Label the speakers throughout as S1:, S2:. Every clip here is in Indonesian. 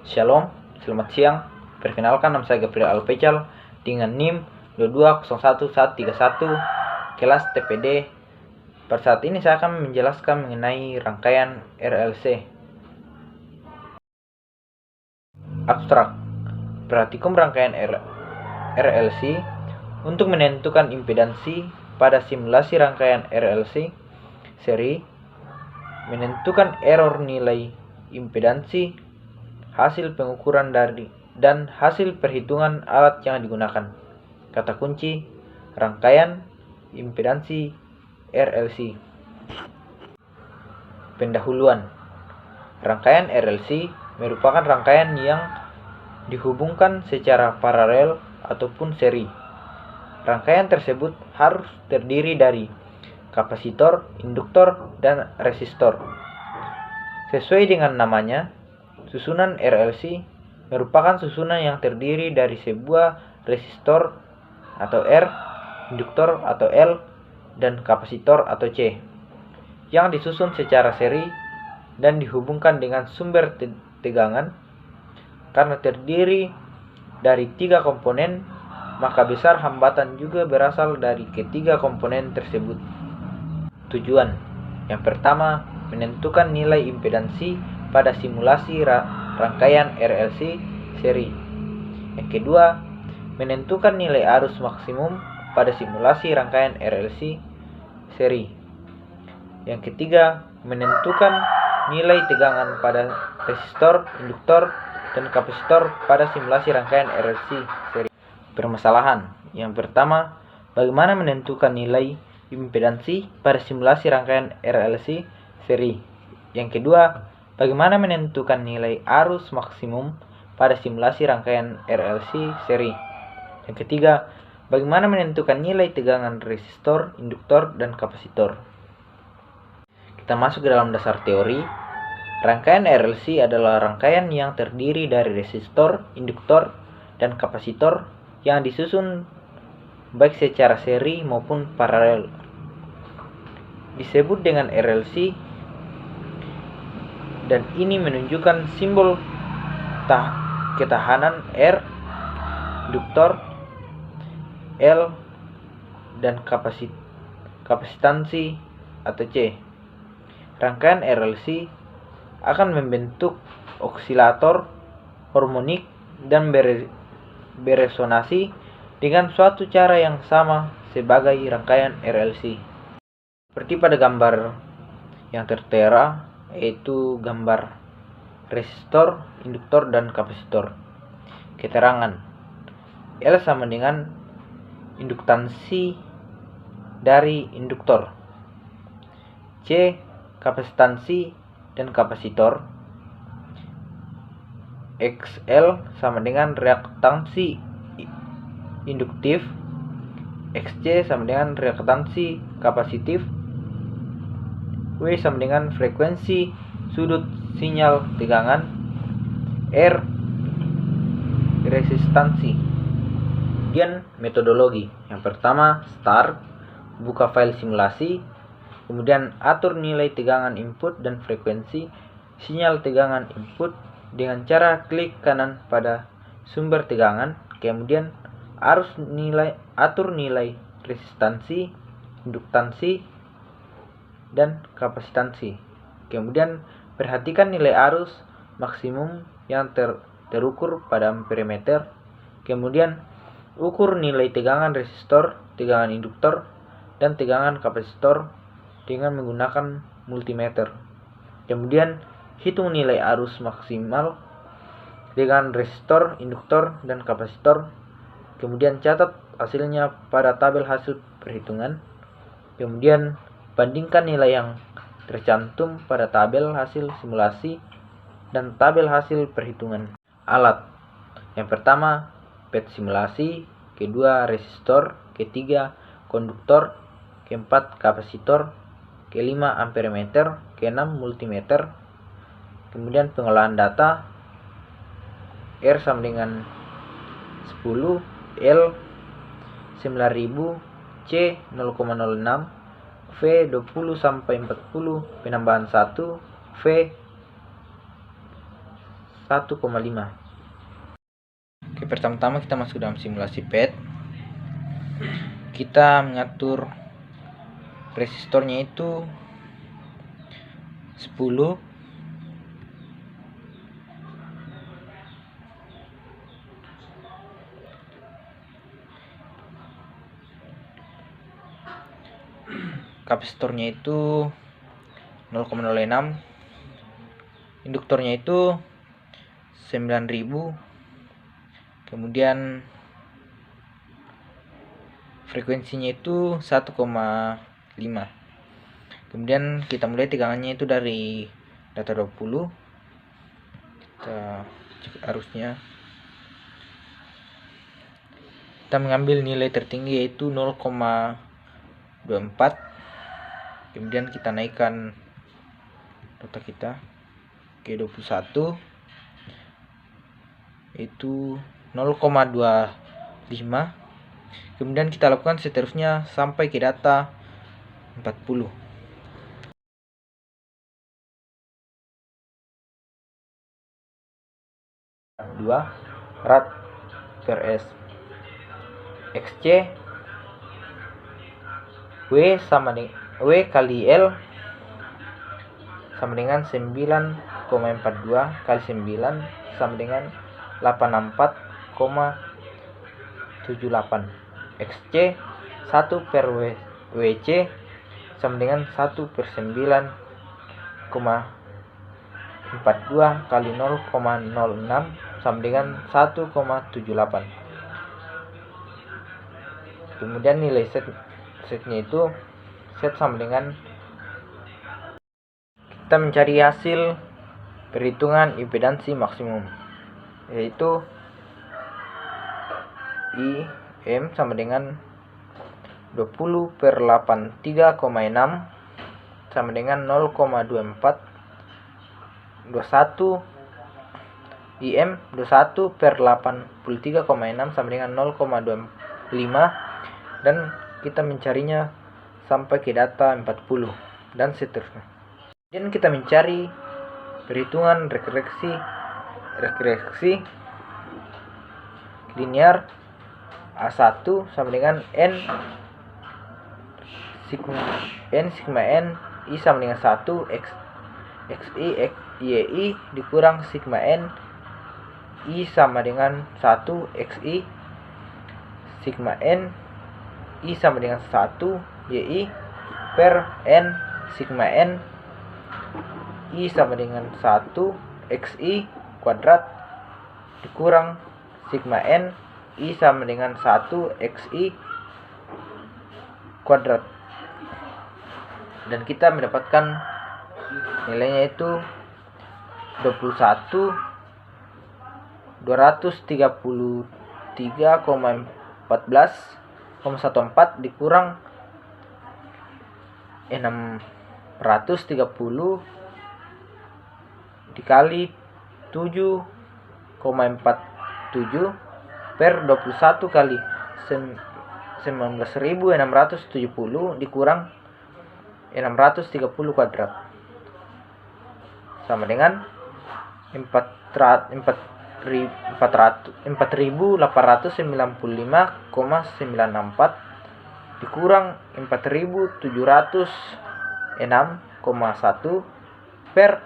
S1: Shalom, selamat siang. Perkenalkan, nama saya Gabriel Alpecal dengan NIM 2201131 kelas TPD. Pada saat ini saya akan menjelaskan mengenai rangkaian RLC. Abstrak. Praktikum rangkaian RLC untuk menentukan impedansi pada simulasi rangkaian RLC seri, menentukan error nilai impedansi, hasil pengukuran dan hasil perhitungan alat yang digunakan. Kata kunci rangkaian impedansi RLC. Pendahuluan. Rangkaian RLC merupakan rangkaian yang dihubungkan secara paralel ataupun seri. Rangkaian tersebut harus terdiri dari kapasitor, induktor, dan resistor. Sesuai dengan namanya, susunan RLC merupakan susunan yang terdiri dari sebuah resistor atau R, induktor atau L, dan kapasitor atau C, yang disusun secara seri dan dihubungkan dengan sumber tegangan. Karena terdiri dari 3 komponen, maka besar hambatan juga berasal dari ketiga komponen tersebut. Tujuan. Yang pertama, menentukan nilai impedansi pada simulasi rangkaian RLC seri. Yang kedua, menentukan nilai arus maksimum pada simulasi rangkaian RLC seri. Yang ketiga, menentukan nilai tegangan pada resistor, induktor, dan kapasitor pada simulasi rangkaian RLC seri. Permasalahan. Yang pertama, bagaimana menentukan nilai impedansi pada simulasi rangkaian RLC seri. Yang kedua, bagaimana menentukan nilai arus maksimum pada simulasi rangkaian RLC seri. Yang ketiga, bagaimana menentukan nilai tegangan resistor, induktor, dan kapasitor. Kita masuk ke dalam dasar teori. Rangkaian RLC adalah rangkaian yang terdiri dari resistor, induktor, dan kapasitor yang disusun baik secara seri maupun paralel. Disebut dengan RLC, dan ini menunjukkan simbol ketahanan R, induktor, L, dan kapasitansi atau C. Rangkaian RLC akan membentuk osilator harmonik dan beresonansi dengan suatu cara yang sama sebagai rangkaian RLC. Seperti pada gambar yang tertera, yaitu gambar resistor, induktor, dan kapasitor. Keterangan. L sama dengan induktansi dari induktor. C, kapasitansi dan kapasitor. XL sama dengan reaktansi induktif. XC sama dengan reaktansi kapasitif. W sama dengan frekuensi sudut sinyal tegangan. R, resistansi. Kemudian metodologi. Yang pertama, start, buka file simulasi, kemudian atur nilai tegangan input dan frekuensi sinyal tegangan input dengan cara klik kanan pada sumber tegangan, kemudian atur nilai resistansi, induktansi, dan kapasitansi. Kemudian perhatikan nilai arus maksimum yang terukur pada ampermeter. Kemudian ukur nilai tegangan resistor, tegangan induktor, dan tegangan kapasitor dengan menggunakan multimeter. Kemudian hitung nilai arus maksimal dengan resistor, induktor, dan kapasitor. Kemudian catat hasilnya pada tabel hasil perhitungan. Kemudian bandingkan nilai yang tercantum pada tabel hasil simulasi dan tabel hasil perhitungan. Alat. Yang pertama, pet simulasi. Kedua, resistor. Ketiga, konduktor. Keempat, kapasitor. Kelima, ampermeter. Keenam, multimeter. Kemudian pengolahan data. R sama dengan 10, L 9000, C 0,06, V 20 sampai 40, penambahan 1, V 1,5. Oke, pertama-tama kita masuk dalam simulasi PET. Kita mengatur resistornya itu 10, kapasitornya itu 0,06, induktornya itu 9000, kemudian frekuensinya itu 1,5. Kemudian kita mulai tegangannya itu dari data 20. Kita cek arusnya. Kita mengambil nilai tertinggi yaitu 0,24. Kemudian kita naikkan data kita ke 21, itu 0,25. Kemudian kita lakukan seterusnya sampai ke data 40. Rad per S XC W sama dengan W kali L sama dengan 9,42 kali 9 sama dengan 84,78. XC 1 per WC sama dengan 1 per 9,42 kali 0,06 sama dengan 1,78. Kemudian nilai setnya itu set sama dengan, kita mencari hasil perhitungan impedansi maksimum, yaitu IM sama dengan 20 per 83,6 sama dengan 0,24. 21 IM 21 per 83,6 sama dengan 0,25, dan kita mencarinya sampai ke data 40 dan seterusnya. Dan kita mencari perhitungan regresi linear A1 sama dengan N sigma N I sama dengan 1 XI YI dikurang sigma N I sama dengan 1 XI sigma N I sama dengan 1 YI per N sigma N I sama dengan 1 XI kuadrat dikurang sigma N I sama dengan 1 XI kuadrat, dan kita mendapatkan nilainya itu 21.233,14 dikurang 630 dikali 7,47 per 21 kali 19.670 dikurang 630 kuadrat sama dengan 4.895,964 dikurang 4.706,1 per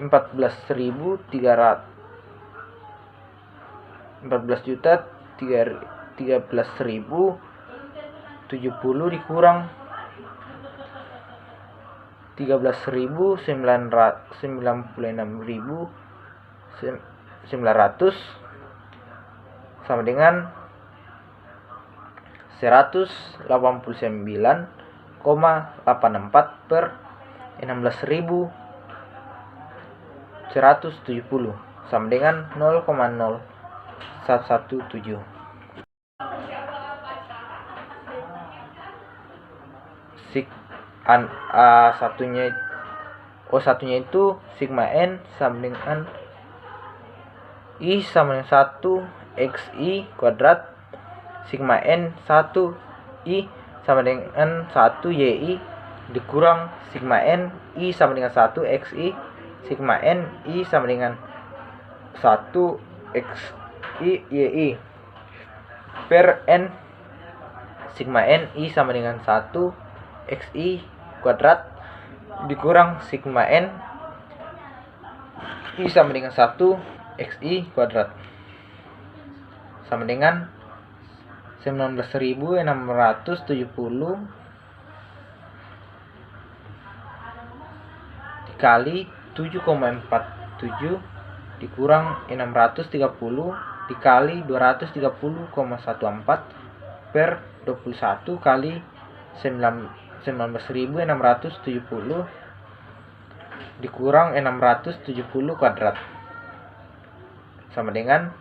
S1: 14.013.070 dikurang 13.996.900 sama dengan 189,84 per 16.170 sama dengan 0,0117. O1-nya itu sigma N sama dengan I sama dengan 1 XI kuadrat sigma N 1 I sama dengan 1 YI dikurang sigma N I sama dengan 1 XI sigma N I sama dengan 1 XI YI per N sigma N I sama dengan 1 XI kuadrat dikurang sigma N I sama dengan 1 XI kuadrat sama dengan 19.670 dikali 7,47 dikurang 630 dikali 230,14 per 21 kali 19.670 dikurang 670 kuadrat sama dengan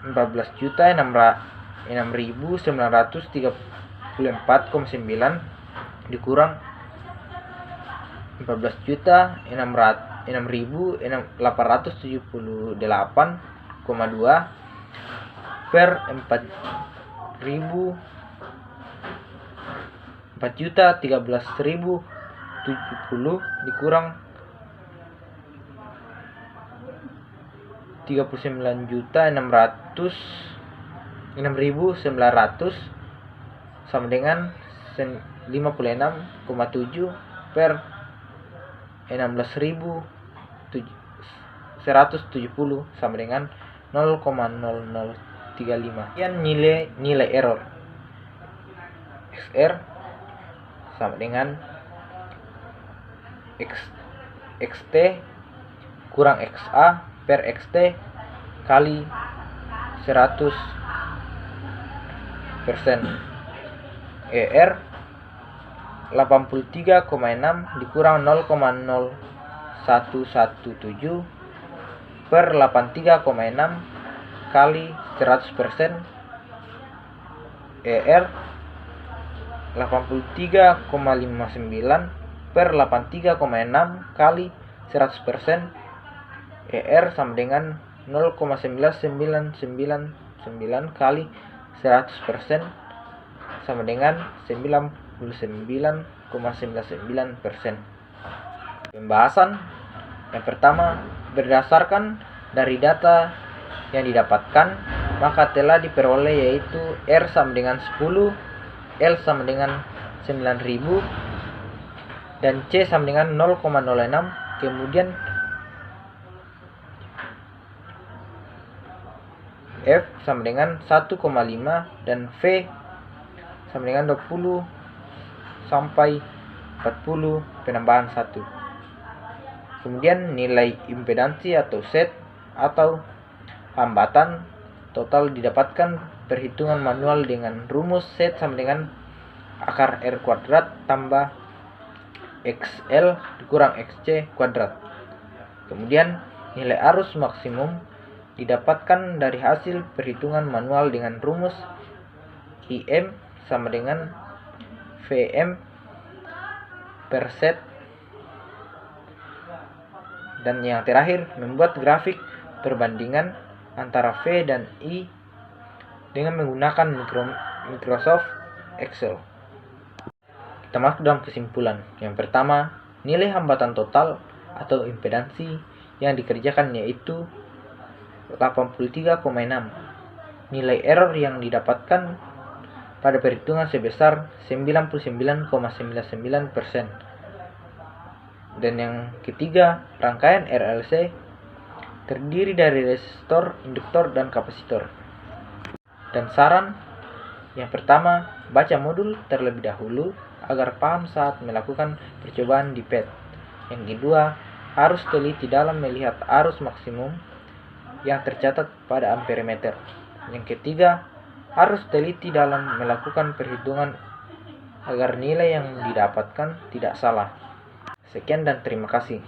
S1: 14.6.934,9 dikurang 14.6.878,2 per 4.013.070 dikurang 39.600.900 sama dengan 56,7 per 16.170 sama dengan 0,0035. Kemudian nilai error XR sama dengan XT kurang XA per XT kali 100%. ER 83,6 dikurang 0,0117 per 83,6 kali 100%. ER 83,59 per 83,6 kali 100%. ER sama dengan 0,9999 kali 100% sama dengan 99,99%. Pembahasan yang pertama, berdasarkan dari data yang didapatkan, maka telah diperoleh yaitu R sama dengan 10, L sama dengan 9000 dan C sama dengan 0,06. Kemudian F sama dengan 1,5 dan V sama dengan 20 sampai 40 penambahan 1. Kemudian nilai impedansi atau Z atau hambatan total didapatkan perhitungan manual dengan rumus Z sama dengan akar R kuadrat tambah XL dikurang XC kuadrat. Kemudian nilai arus maksimum didapatkan dari hasil perhitungan manual dengan rumus IM sama dengan VM per set. Dan yang terakhir, membuat grafik perbandingan antara V dan I dengan menggunakan Microsoft Excel. Kita masuk dalam kesimpulan. Yang pertama, nilai hambatan total atau impedansi yang dikerjakan yaitu 83,6. Nilai error yang didapatkan pada perhitungan sebesar 99,99%. Dan yang ketiga, rangkaian RLC terdiri dari resistor, induktor, dan kapasitor. Dan saran yang pertama, baca modul terlebih dahulu agar paham saat melakukan percobaan di PET. Yang kedua, harus teliti dalam melihat arus maksimum yang tercatat pada amperemeter. Yang ketiga, harus teliti dalam melakukan perhitungan agar nilai yang didapatkan tidak salah. Sekian dan terima kasih.